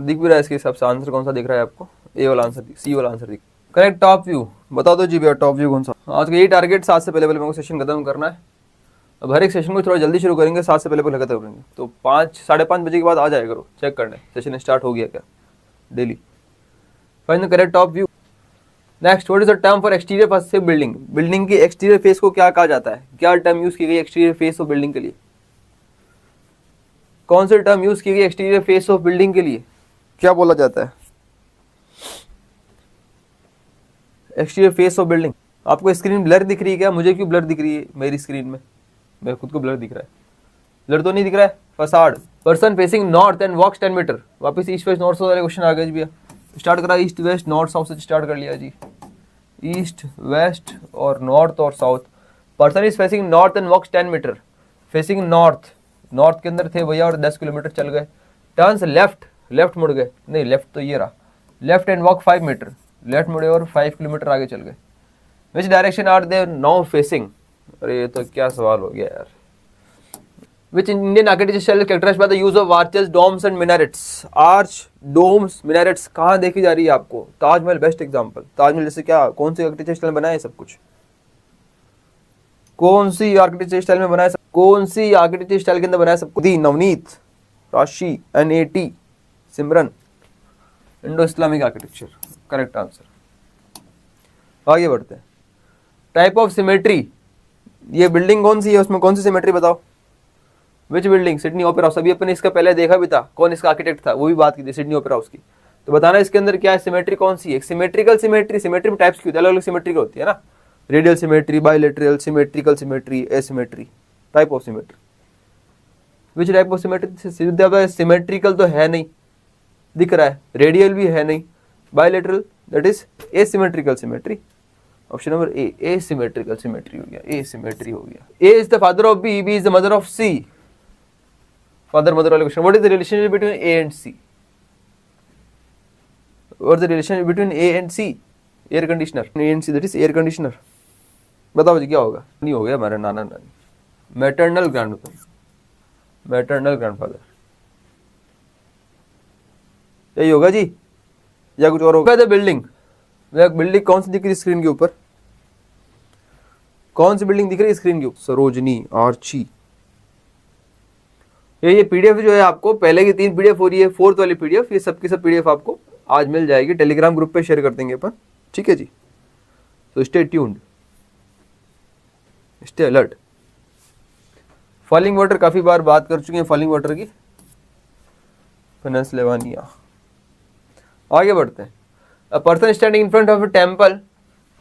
दिख भी रहा है इसके हिसाब से आंसर कौन सा दिख रहा है आपको? ए वाला आंसर दिख, सी वाला आंसर दिख। Correct, top view. बता दो जी भैया टॉप व्यू कौन सा। आज का यही टारगेट, 7 से पहले मेरे को सेशन खत्म करना है। अब हर एक सेशन को थोड़ा जल्दी शुरू करेंगे, 7 से पहले खत्म करेंगे। तो 5 साढ़े 5 बजे के बाद आ जाया करो चेक करने सेशन स्टार्ट हो गया क्या daily. Find the correct top view. Next, what is the term for exterior face of building? Building की एक्सटीरियर फेस को क्या कहा जाता है? क्या टर्म यूज की गई एक्सटीरियर फेस ऑफ बिल्डिंग के लिए? कौन सी टर्म यूज की गई एक्सटीरियर फेस ऑफ बिल्डिंग के लिए? क्या बोला जाता है एक्सटीरियर फेस ऑफ बिल्डिंग? आपको स्क्रीन ब्लर दिख रही है क्या? मुझे क्यों ब्लर दिख रही है मेरी स्क्रीन में? मेरे खुद को ब्लर दिख रहा है। ब्लर तो नहीं दिख रहा है। Facade. Person facing north and walks 10 metre. वापस ईस्ट वेस्ट नॉर्थ साउथ वाले क्वेश्चन आ गए जी भैया। स्टार्ट करा ईस्ट वेस्ट नॉर्थ साउथ से स्टार्ट कर लिया जी। ईस्ट वेस्ट और नॉर्थ और south. Person is facing north and walks 10 metre. Facing north, north के अंदर थे भैया और 10 किलोमीटर चल गए। टर्न्स लेफ्ट, लेफ्ट मुड़ गए, नहीं लेफ्ट तो ये रहा। Left and walk 5 metre, left मुड़े और 5 किलोमीटर आगे चल गए। Which direction are they now facing? अरे ये तो क्या सवाल हो गया यार। Which Indian architecture style characterised by the use of arches, domes and minarets? Arch, domes, minarets कहाँ देखी जा रही है आपको? Taj Mahal best example. ताजमहल जैसे क्या, कौन सी आर्किटेक्चर स्टाइल में बना है सब कुछ? कौन सी आर्किटेक्चर स्टाइल में बना है? कौन सी आर्किटेक्चर स्टाइल के अंदर बना है सब कुछ? Navneet, Rashi, NAT, Simran. Indo Islamic architecture correct answer. आगे बढ़ते हैं। Type of symmetry. ये बिल्डिंग कौन सी है, उसमें कौन सी सिमेट्री बताओ? Which building? Sydney Opera House. अभी अपने इसका पहले देखा भी था, कौन इसका आर्किटेक्ट था, वो भी बात की थी सिडनी ओपेरा हाउस की। तो बताना इसके अंदर क्या है, सिमेट्री कौन सी है? Symmetrical symmetry. सिमेट्री में टाइप्स की होती है, अलग अलग सिमेट्री होती है ना। Radial symmetry, bilateral, symmetrical symmetry, asymmetry. Type of symmetry. Which type of symmetry? Symmetrical तो है नहीं, दिख रहा है। रेडियल भी है नहीं। Bilateral that is asymmetrical symmetry. Option number A, asymmetrical symmetry हो गया, एसिमेट्री हो गया। A is the father of B, B is the mother of C. Father mother वाले question. What is the relationship between A and C? What is the relationship between A and C? Air conditioner. A and C that is air conditioner. बताओ जी क्या होगा? नहीं हो गया हमारा नाना नानी। मैटरनल ग्रैंडफादर, मैटरनल ग्रैंडफादर यही होगा जी, या कुछ और होगा? द बिल्डिंग, बिल्डिंग कौन सी दिख रही है स्क्रीन के ऊपर? कौन सी बिल्डिंग दिख रही है स्क्रीन के ऊपर? सरोजनी, आर्ची। ये पीडीएफ जो है आपको, पहले की 3 पीडीएफ हो रही है, 4th वाली पीडीएफ, ये सबकी सब पीडीएफ आपको आज मिल जाएगी। टेलीग्राम ग्रुप पे शेयर कर देंगे अपन, ठीक है जी। तो stay tuned, stay alert. Falling water काफी बार बात कर चुके हैं फॉलिंग वाटर की। पेनिनसुला। आगे बढ़ते हैं। A person standing in front of a temple.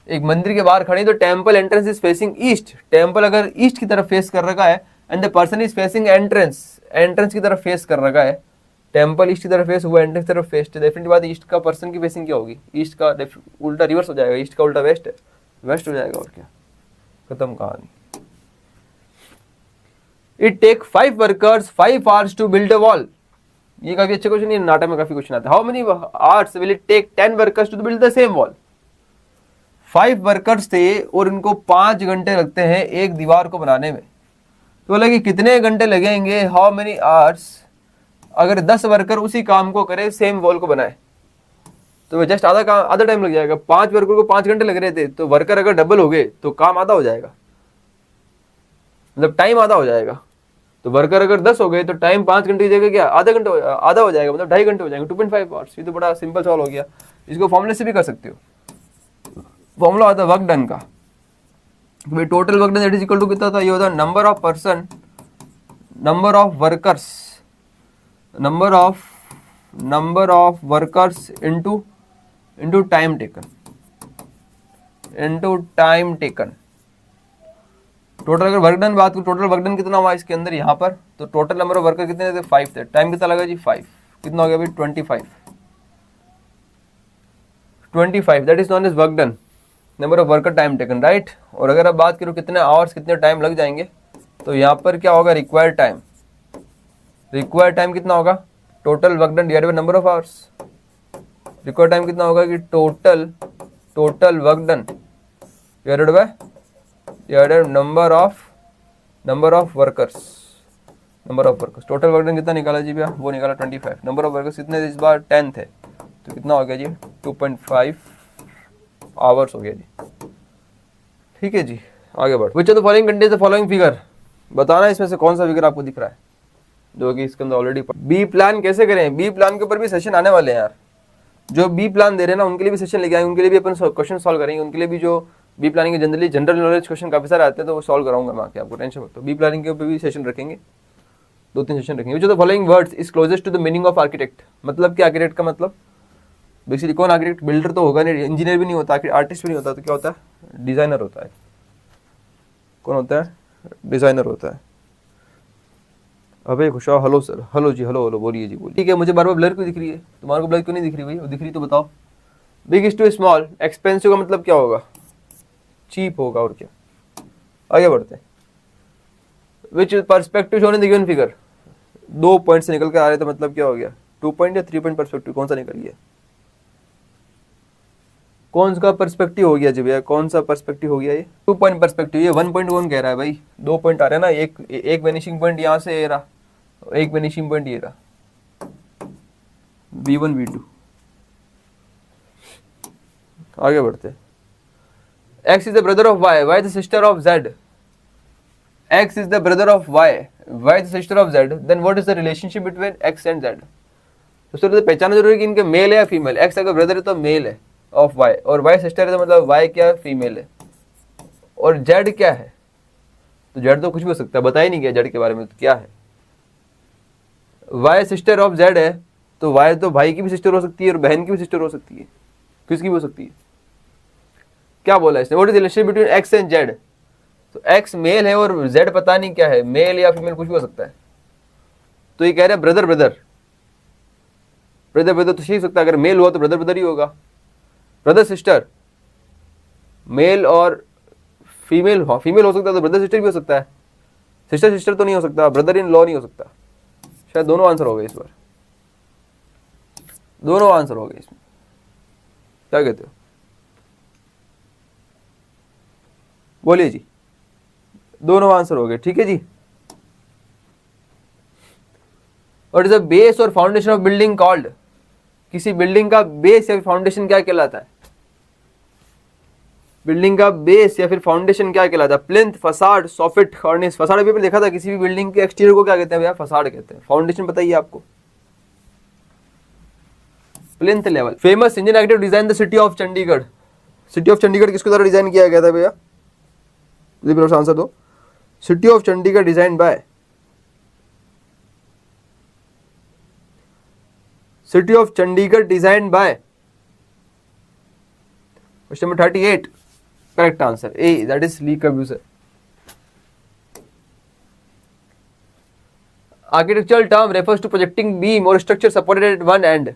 एक मंदिर के बाहर खड़े, तो temple entrance is facing east. Temple अगर ईस्ट की तरफ फेस कर रखा है and the person is facing entrance, entrance की तरफ फेस कर रखा है। टेम्पल ईस्ट की तरफ फेस हुआ, एंट्रेंस की तरफ फेस, डेफिनेटली बात ईस्ट का पर्सन की फेसिंग क्या होगी? ईस्ट का उल्टा रिवर्स हो जाएगा, ईस्ट का उल्टा वेस्ट है, वेस्ट हो जाएगा। और क्या, खत्म कहानी। It take 5 workers 5 hours to build a wall. ये काफी अच्छे क्वेश्चन, ये नाटक में काफी क्वेश्चन आते हैं। How many hours will it take 10 workers to build the same wall? 5 workers थे और इनको 5 घंटे लगते हैं एक दीवार को बनाने में। तो बोला कि कितने घंटे लगेंगे, हाउ मेनी आवर्स, अगर 10 वर्कर उसी काम को करे, सेम वॉल को बनाए, तो जस्ट आधा टाइम लग जाएगा। 5 वर्कर को 5 घंटे लग रहे थे, तो वर्कर अगर डबल हो गए तो काम आधा हो जाएगा, मतलब टाइम आधा हो जाएगा। तो वर्कर अगर 10 हो गए तो टाइम 5 घंटे की जगह क्या आधा घंटा आधा हो जाएगा, मतलब 2.5 घंटे हो जाएंगे, 2.5 आवर्स। ये तो बड़ा सिंपल सवाल हो गया। इसको फॉर्मूले से भी कर सकते हो। फॉर्मूला आता है वर्क डन का, भाई total work done that is equal to कितना था? ये होता है number of person, number of workers, number of workers into time taken, into time taken. Total अगर वर्क डन बात करूं, टोटल वर्क डन कितना हुआ इसके अंदर यहाँ पर? तो टोटल नंबर ऑफ वर्कर कितने थे? 5 थे। टाइम कितना लगा जी? 5। कितना हो गया भाई? 25 that is known as work done, number of worker time taken, right. और अगर आप बात करो कितने आवर्स, कितने टाइम लग जाएंगे, तो यहाँ पर क्या होगा? Required time. रिक्वायर्ड टाइम कितना होगा? Total work done divided by number of hours. Required time कितना होगा कि total work done divided by number of workers, number of workers, total work done कितना निकाला जी भैया, वो निकाला 25। नंबर ऑफ वर्कर्स कितने इस बार 10 थे, तो कितना हो गया जी 2.5 आवर्स हो गया जी। ठीक है जी, आगे बढ़। Which of the following contains the following figure, बताना इसमें से कौन सा फिगर आपको दिख रहा है जो कि इसके अंदर ऑलरेडी। बी प्लान कैसे करें, बी प्लान के ऊपर भी सेशन आने वाले हैं यार, जो बी प्लान दे रहे हैं ना उनके लिए भी सेशन लेके आएंगे, उनके लिए भी अपन क्वेश्चन सॉल्व करेंगे, उनके लिए भी जो बी प्लानिंग के जनरल नॉलेज क्वेश्चन काफी सारे आते हैं तो वो सॉल्व कराऊंगा मैं आके, आपको टेंशन मत लो। बी प्लानिंग के ऊपर भी सेशन रखेंगे, 2-3 सेशन रखेंगे। जो the following words is closest to the meaning of architect, मतलब कि आर्किटेक्ट का मतलब बेसिकली कौन, आर्किटेक्ट बिल्डर तो होगा नहीं, इंजीनियर भी नहीं होता, आर्टिस्ट भी नहीं होता, तो क्या होता है, डिजाइनर होता है। कौन होता है, डिजाइनर होता है। अबे खुशा, हेलो सर, हेलो जी, हेलो हेलो, बोलिए जी बोलिए। ठीक है, मुझे बार बार ब्लर क्यों दिख रही है, तुम्हारे को ब्लर क्यों नहीं दिख रही भाई, वो दिख रही तो बताओ। Big is too small, expensive का मतलब क्या होगा, चीप होगा, और क्या। आगे बढ़ते हैं। Which perspective shown in the given figure, 2 point से निकल कर आ रहे, तो मतलब क्या हो गया, 2 पॉइंट या 3 पॉइंट परस्पेक्टिव, कौन सा निकल गया, कौन सा परस्पेक्टिव हो गया जी भैया, कौन सा परस्पेक्टिव हो गया ये, 2 पॉइंट परस्पेक्टिव। ये 1.1 कह रहा है भाई, 2 पॉइंट आ रहे हैं ना, एक वेनिशिंग पॉइंट यहाँ से रहा, एक वेनिशिंग पॉइंट ये रहा, V1 V2। आगे बढ़ते। X is the brother of Y, Y the sister of Z. X is the brother of Y, Y the sister of Z. Then what is the relationship between X and Z? तो पहचाना जरूरी है कि इनके mail है या female. X अगर brother है तो मेल है ऑफ Y, और Y सिस्टर है तो मतलब Y क्या फीमेल है, और Z क्या है, तो Z तो कुछ भी हो सकता है, बता ही नहीं गया Z के बारे में, तो क्या है। Y सिस्टर ऑफ Z है तो Y तो भाई की भी सिस्टर हो सकती है और बहन की भी सिस्टर हो सकती है, किसकी भी हो सकती है। क्या बोला इसने, what is relation between X and Z, तो X मेल है और Z पता नहीं क्या है, मेल या फीमेल कुछ भी हो सकता है। तो ये कह रहे हैं ब्रदर ब्रदर, ब्रदर ब्रदर तो सही सकता है, अगर मेल हुआ तो ब्रदर ब्रदर ही होगा। ब्रदर सिस्टर, मेल और फीमेल, हाँ फीमेल हो सकता है तो ब्रदर सिस्टर भी हो सकता है, सिस्टर सिस्टर तो नहीं हो सकता, ब्रदर इन लॉ नहीं हो सकता। शायद दोनों आंसर हो गए इस बार, दोनों आंसर हो गए इसमें, क्या कहते हो, बोलिए जी, दोनों आंसर हो गए। ठीक है जी। और इज द बेस और फाउंडेशन ऑफ बिल्डिंग कॉल्ड, किसी बिल्डिंग का बेस या फाउंडेशन क्या कहलाता है, बिल्डिंग का बेस या फिर फाउंडेशन क्या कहलाता है, प्लिंथ, फसाड, सॉफिट, कॉर्निस। फसाड अभी देखा था, किसी भी बिल्डिंग के एक्सटीरियर को क्या कहते हैं भैया, फसाड कहते हैं। फाउंडेशन बताइए आपको, plinth level. Famous Indian architect design the city of Chandigarh, city of Chandigarh किसके द्वारा डिजाइन किया गया था भैया, आंसर दो। City of Chandigarh design by, city of Chandigarh design by, question number 38, correct answer A, that is Le Corbusier. Architectural term refers to projecting beam और structure supported at one end.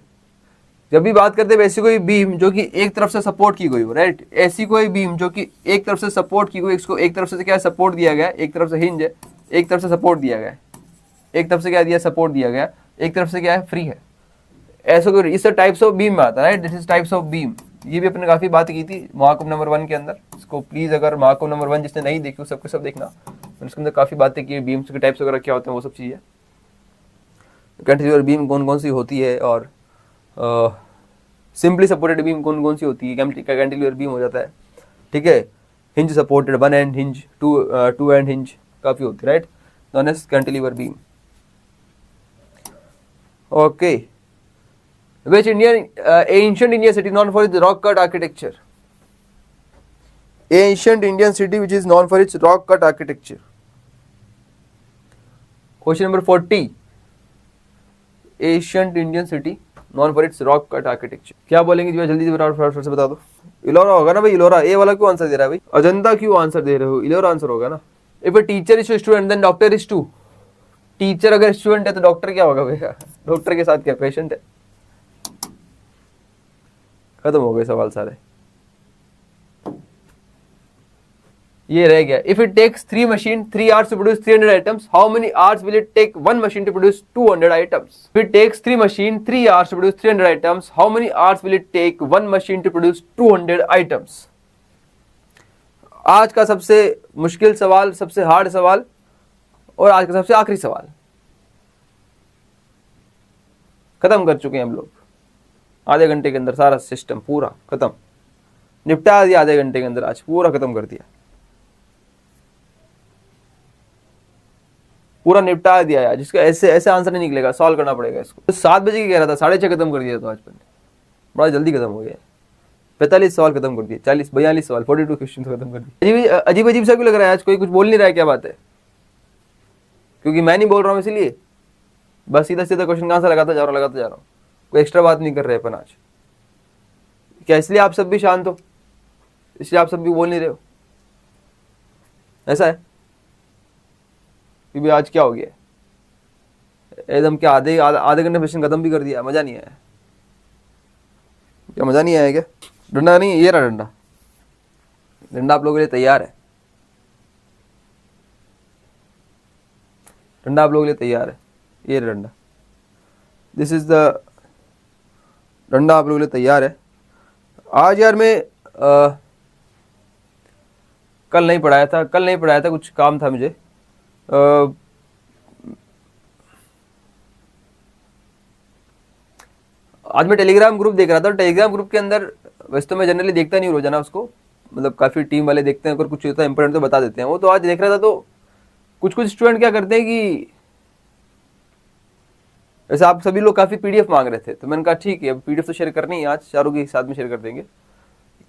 जब भी बात करते हैं ऐसी कोई बीम जो कि एक तरफ से सपोर्ट की गई हो, राइट, ऐसी कोई बीम जो कि एक तरफ से सपोर्ट की गई, इसको एक तरफ से क्या सपोर्ट दिया गया, एक तरफ से हिंज है, एक तरफ से सपोर्ट दिया गया, एक तरफ से क्या दिया, सपोर्ट दिया गया, एक तरफ से क्या है, फ्री है, ऐसा कोई, इस टाइप्स ऑफ बीम में आता है, right, this is types of beam. ये भी अपने काफी बात की थी महाकुंभ नंबर 1 के अंदर, इसको प्लीज अगर महाकुंभ नंबर 1 जिसने नहीं देखी सबके सब देखना, उसके अंदर काफी बातें की, बीम्स के टाइप्स वगैरह क्या होते हैं वो सब चीजें, कैंटिलीवर बीम कौन कौन सी होती है, और सिंपली सपोर्टेड बीम कौन कौन सी होती है, कैंटिलीवर बीम हो जाता है, ठीक है, hinge supported, one end hinge, two end hinge काफी होती है, right, known as cantilever beam. Okay, which ancient Indian city known for its rock cut architecture, ancient Indian city which is known for its rock cut architecture। Question number 40, ancient Indian city known for its rock cut architecture। क्या बोलेंगे जी, जल्दी से बता दो। इलोरा होगा ना भाई, इलोरा। ए वाला क्यों आंसर दे रहा है भाई, अजंता क्यों आंसर दे रहे हो, इलोरा आंसर होगा ना। If a teacher is to student then doctor is to, teacher अगर स्टूडेंट है तो डॉक्टर क्या होगा भैया, डॉक्टर के साथ क्या पेशेंट है। खत्म हो गए सवाल सारे, ये रह गया। If it takes 3 machine 3 hours to produce 300 items, how many hours will it take 1 machine to produce 200 items? If it takes 3 machine 3 hours to produce 300 items, how many hours will it take 1 machine to produce 200 items? आज का सबसे मुश्किल सवाल, सबसे hard सवाल, और आज का सबसे आखिरी सवाल, खत्म कर चुके हैं हम लोग आधे घंटे के अंदर, सारा सिस्टम पूरा खत्म, निपटा दिया आधे घंटे के अंदर, आज पूरा खत्म कर दिया, पूरा निपटा दिया यार। जिसका ऐसे ऐसे आंसर नहीं निकलेगा, सॉल्व करना पड़ेगा इसको। तो 7 बजे की कह रहा था, 6:30 खत्म कर दिया तो आज मैंने, बड़ा जल्दी खत्म हो गया। 45 सवाल खत्म कर दिए, 42 सवाल, 42 क्वेश्चन खत्म कर दिए। अजीब अजीब सा क्यों लग रहा है आज, कोई कुछ बोल नहीं रहा है, क्या बात है? क्योंकि मैं नहीं बोल रहा हूँ इसीलिए, बस सीधा सीधा क्वेश्चन का आंसर लगाता जा रहा हूँ, कोई एक्स्ट्रा बात नहीं कर रहे अपन आज। क्या इसलिए आप सब भी शांत हो, इसलिए आप सब भी बोल नहीं रहे हो, ऐसा है? क्योंकि आज क्या हो गया एकदम, क्या आधे आधे घंटे क्वेश्चन खत्म भी कर दिया, मजा नहीं आया क्या? मजा नहीं आया क्या? डंडा नहीं, ये रहा डंडा, डंडा आप लोगों के लिए तैयार है, डंडा आप लोगों के लिए तैयार है, ये डंडा, दिस इज द डंडा आप लोगों के लिए तैयार है। आज यार मैं कल नहीं पढ़ाया था, कुछ काम था मुझे। आज मैं टेलीग्राम ग्रुप देख रहा था, टेलीग्राम ग्रुप के अंदर, वैसे तो मैं जनरली देखता नहीं रोजाना उसको, मतलब काफ़ी टीम वाले देखते हैं, अगर कुछ होता है इंपॉर्टेंट तो बता देते हैं। वो तो आज देख रहा था, तो कुछ कुछ स्टूडेंट क्या करते हैं कि वैसे आप सभी लोग काफ़ी पीडीएफ मांग रहे थे, तो मैंने कहा ठीक है, अब पीडीएफ तो शेयर करनी है, आज चारों के साथ में शेयर कर देंगे। तो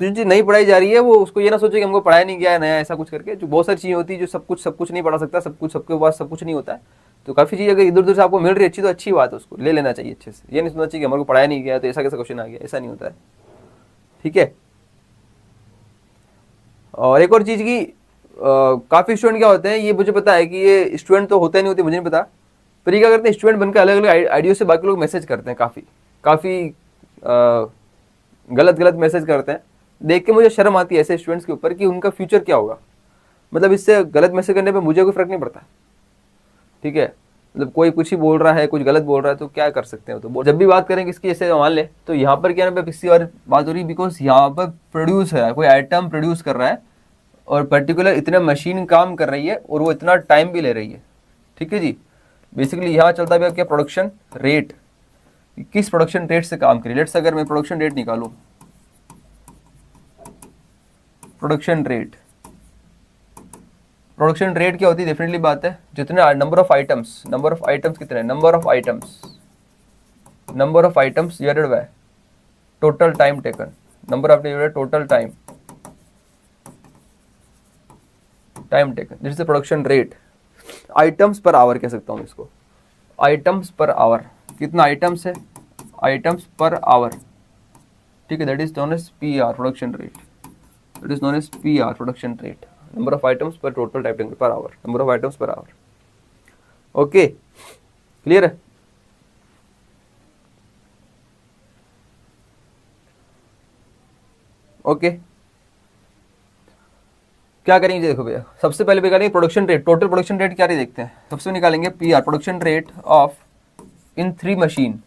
जो चीज़ नहीं पढ़ाई जा रही है वो उसको ये ना सोचे कि हमको पढ़ाया नहीं गया है नया, ऐसा कुछ करके। जो बहुत सारी चीज़ें होती है जो सब कुछ नहीं पढ़ा सकता, सब कुछ सबके पास सब कुछ नहीं होता है, तो काफ़ी चीज़ अगर इधर उधर से आपको मिल रही है अच्छी, तो अच्छी बात है, उसको ले लेना चाहिए अच्छे से। ये नहीं सोचना चाहिए कि हमारे को पढ़ाया नहीं गया तो ऐसा कैसा क्वेश्चन आ गया, ऐसा नहीं होता है, ठीक है। और एक और चीज़ की, काफ़ी स्टूडेंट क्या होते हैं, ये मुझे पता है कि ये स्टूडेंट तो होते नहीं होते, मुझे नहीं पता, पर ये क्या करते हैं, स्टूडेंट बनकर अलग अलग आइडियो से बाकी लोग मैसेज करते हैं, काफ़ी गलत गलत मैसेज करते हैं। देख के मुझे शर्म आती है ऐसे स्टूडेंट्स के ऊपर कि उनका फ्यूचर क्या होगा। मतलब इससे गलत मैसेज करने पे मुझे कोई फ़र्क नहीं पड़ता, ठीक है। मतलब कोई कुछ ही बोल रहा है, कुछ गलत बोल रहा है, तो क्या कर सकते हैं? तो जब भी बात करेंगे इसकी, ऐसे मान ले तो यहाँ पर क्या ना किसी और बात हो रही, बिकॉज यहाँ पर प्रोड्यूस है, कोई आइटम प्रोड्यूस कर रहा है और पर्टिकुलर इतना मशीन काम कर रही है और वो इतना टाइम भी ले रही है, ठीक है जी। बेसिकली यहाँ चलता है क्या, प्रोडक्शन रेट, किस प्रोडक्शन रेट से काम करिए। लेट्स अगर मैं प्रोडक्शन रेट निकालूं, प्रोडक्शन रेट क्या होती है? डेफिनेटली बात है, जितने नंबर ऑफ आइटम्स कितने, number of items divided by total time taken, number of total time taken, this is production rate. Items per our कह सकता हूँ इसको, आइटम्स पर आवर, कितना आइटम्स है, आइटम्स पर आवर, ठीक है। That is known as P R, production rate, that is known as P R, production rate, number of items per total time per hour, number of items per hour. Okay, clear है? Okay, क्या करेंगे देखो भैया, सबसे पहले निकालेंगे production rate, total production rate क्या देखते हैं। सबसे निकालेंगे P R, production rate of इन 3 मशीन,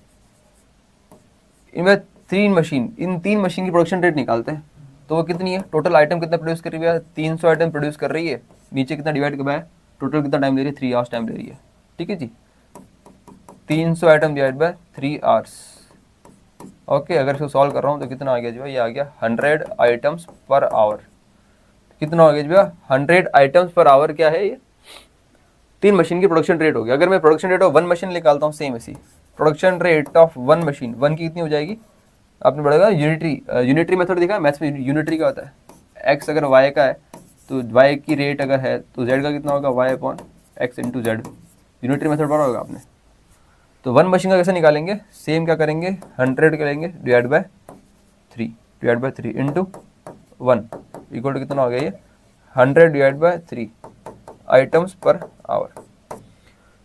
इनमें 3 मशीन, इन 3 मशीन की प्रोडक्शन रेट निकालते हैं। तो वो कितनी है, टोटल आइटम कितना प्रोड्यूस कर रही है, 300 आइटम प्रोड्यूस कर रही है, नीचे कितना डिवाइड कर, टोटल कितना टाइम ले रही है, 3 आवर्स टाइम ले रही है, ठीक है जी। 300 item divide by 3 hours. Okay, अगर इसको सॉल्व कर रहा हूँ तो कितना आ गया जी भाई, ये आ गया 100 आइटम्स पर आवर। कितना हो गया जी भैया, 100 आइटम्स पर आवर, क्या है ये, 3 मशीन की प्रोडक्शन रेट हो गया। अगर मैं प्रोडक्शन रेट ऑफ 1 मशीन निकालता हूँ, सेम ऐसी प्रोडक्शन रेट ऑफ 1 मशीन, 1 की कितनी हो जाएगी, आपने पढ़ेगा यूनिटरी मेथड देखा मैथ्स में, यूनिटरी क्या होता है, एक्स अगर वाई का है तो वाई की रेट अगर है तो जेड का कितना होगा, Y upon X into Z, unitary method पढ़ा होगा आपने। तो 1 मशीन का कैसे निकालेंगे, सेम क्या करेंगे, 100 करेंगे divide by 3 into 1 equal to कितना हो गया, ये 100 divide by 3 items per hour,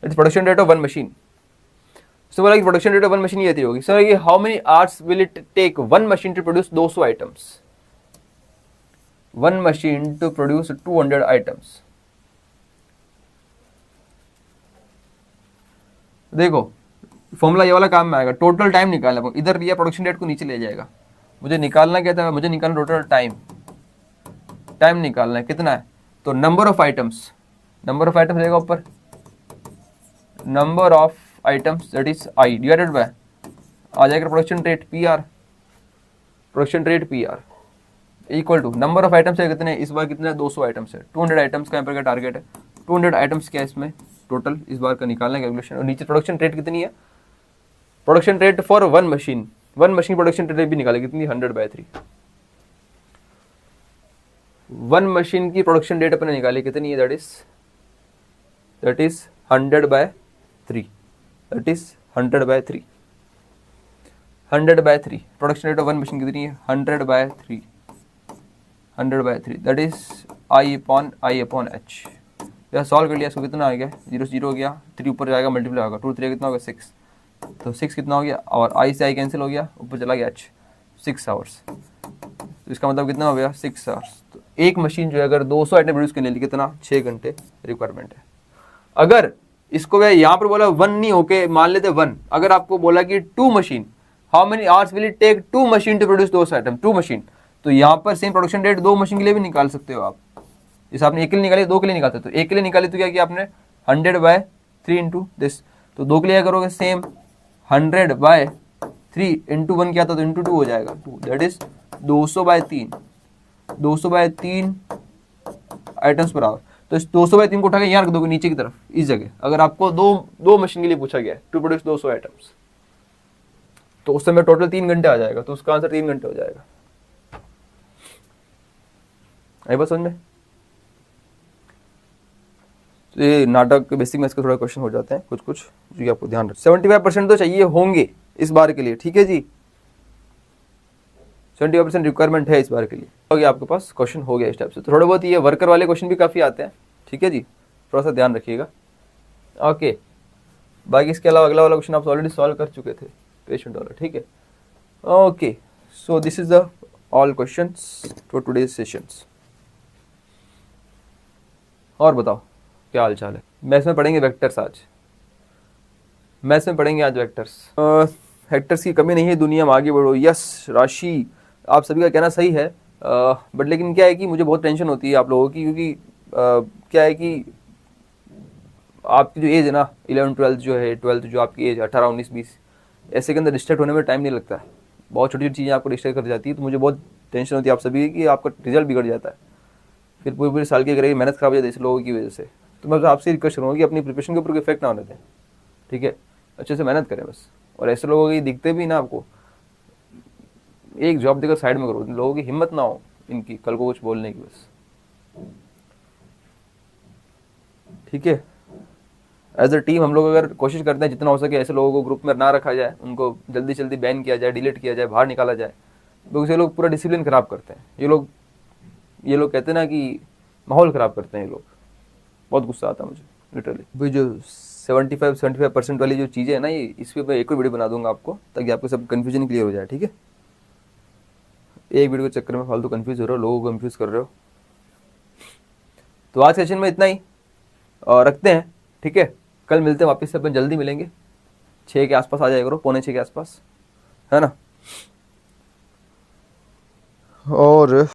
it's production rate of 1 machine. So बोला कि प्रोडक्शन रेट ऑफ 1 मशीन ये होगी। सो ये how many hours will it take 1 machine to produce 200 items, 1 machine to produce 200 items. देखो फॉर्मूला ये वाला काम में आएगा, टोटल टाइम निकालना, इधर लिया प्रोडक्शन रेट को नीचे ले जाएगा, मुझे निकालना क्या था, मुझे निकालना टोटल टाइम निकालना है, कितना है, तो नंबर ऑफ आइटम्स रहेगा ऊपर, number of items that is I divided by आ जाएगा production rate PR, production rate PR equal to number of items है कितने, इस बार कितने 200 आइटम्स है, 200 आइटम्स का यहाँ पर का टारगेट है, 200 आइटम्स क्या है इसमें टोटल इस बार का निकालना है कैलकुलेशन। और नीचे प्रोडक्शन रेट कितनी है, production rate for one machine production rate भी निकाले कितनी 100/3, वन मशीन की प्रोडक्शन रेट अपने निकाली कितनी है, that is 100/3, that is 100/3, 100/3 production rate of one machine कितनी है 100/3, 100/3 दैट इज I/H। यह सॉल्व कर लिया, इसको कितना आ गया 0 से 0 हो गया, 3 ऊपर जाएगा मल्टीप्लाई होगा, 2 3 कितना होगा 6, तो 6 कितना हो गया, और I से I कैंसिल हो गया, ऊपर चला गया H, 6 आवर्स, तो इसका मतलब कितना हो गया 6 आवर्स। तो एक मशीन जो है अगर 200 आइटम प्रोड्यूस करने के लिए कितना 6 घंटे रिक्वायरमेंट है। अगर इसको मैं यहाँ पर बोला 1 नहीं होके मान लेते 1, अगर आपको बोला कि 2 machine, how many hours will it take 2 machine to produce 200 item, 2 machine, तो यहाँ पर सेम प्रोडक्शन रेट 2 मशीन के लिए भी निकाल सकते हो आप। जैसे आपने एक के लिए निकाली 2 के लिए निकालते, तो एक के लिए निकाली तो क्या किया आपने 100/3 इंटू दिस, तो 2 के लिए क्या करोगे सेम 100/3 इंटू 1 क्या था तो इंटू 2 हो जाएगा 2, that is 200/3, 200/3 items per our. तो इस 200/3 को उठा के यहाँ रख दोगे नीचे की तरफ इस जगह, अगर आपको दो मशीन के लिए पूछा गया है टू प्रोड्यूस 200 आइटम्स, तो उस समय टोटल 3 घंटे आ जाएगा, तो उसका आंसर 3 घंटे हो जाएगा। आई बात समझ में? तो ये नाटक बेसिक में इसके थोड़ा क्वेश्चन हो जाते हैं कुछ जो आपको ध्यान रख, 75% तो चाहिए होंगे इस बार के लिए, ठीक है जी, 75% रिक्वायरमेंट है इस बार के लिए। हो गया आपके पास क्वेश्चन हो गया इस टाइप से, तो थोड़े बहुत ये वर्कर वाले क्वेश्चन भी काफ़ी आते हैं, ठीक है जी, थोड़ा सा ध्यान रखिएगा। ओके, बाकी इसके अलावा अगला वाला क्वेश्चन आप ऑलरेडी सॉल्व कर चुके थे, पेशेंट वाला, ठीक है। Okay, so this is the all questions for today's sessions. और बताओ क्या हाल चाल है? मैथ्स में पढ़ेंगे वेक्टर्स आज, मैथ्स में पढ़ेंगे आज वेक्टर्स। वेक्टर्स की कमी नहीं है दुनिया में, आगे बढ़ो। यस राशि, आप सभी का कहना सही है, बट लेकिन क्या है कि मुझे बहुत टेंशन होती है आप लोगों की, क्योंकि क्या है कि आपकी जो एज है ना 11 12 जो है, 12 जो आपकी एज 18 19 20 ऐसे के अंदर डिस्ट्रैक्ट होने में टाइम नहीं लगता है, बहुत छोटी छोटी चीज़ें आपको डिस्ट्रैक्ट कर जाती है, तो मुझे बहुत टेंशन होती है आप सभी की, आपका रिजल्ट बिगड़ जाता है, फिर पूरी पूरी साल की अगर मेहनत खराब हो जाती है ऐसे लोगों की वजह से। तो मैं आपसे रिक्वेस्ट करूँगा कि अपनी प्रिपरेशन के ऊपर कोई इफेक्ट ना होने दें, ठीक है, अच्छे से मेहनत करें बस। और ऐसे लोगों की दिखते भी ना आपको, एक जॉब देकर साइड में करो, लोगों की हिम्मत ना हो इनकी कल को कुछ बोलने की, बस ठीक है। एज अ टीम हम लोग अगर कोशिश करते हैं जितना हो सके ऐसे लोगों को ग्रुप में ना रखा जाए, उनको जल्दी जल्दी बैन किया जाए, डिलीट किया जाए, बाहर निकाला जाए, क्योंकि ये लोग पूरा डिसिप्लिन खराब करते हैं। ये लोग कहते हैं ना कि माहौल ख़राब करते हैं ये लोग, बहुत गुस्सा आता है मुझे लिटरली। भाई जो 75% वाली जो चीज़ें हैं ना, ये इस पर मैं एक और वीडियो बना दूंगा आपको, ताकि आपको सब कन्फ्यूजन क्लियर हो जाए, ठीक है। एक वीडियो के चक्कर में फालतू कन्फ्यूज हो रहे हो, लोगों को कन्फ्यूज़ कर रहे हो। तो आज सेशन में इतना ही और रखते हैं, ठीक है। कल मिलते हैं वापस से, अपन जल्दी मिलेंगे, 6 के आसपास आ जाएगा, 5:45 के आसपास, है ना। और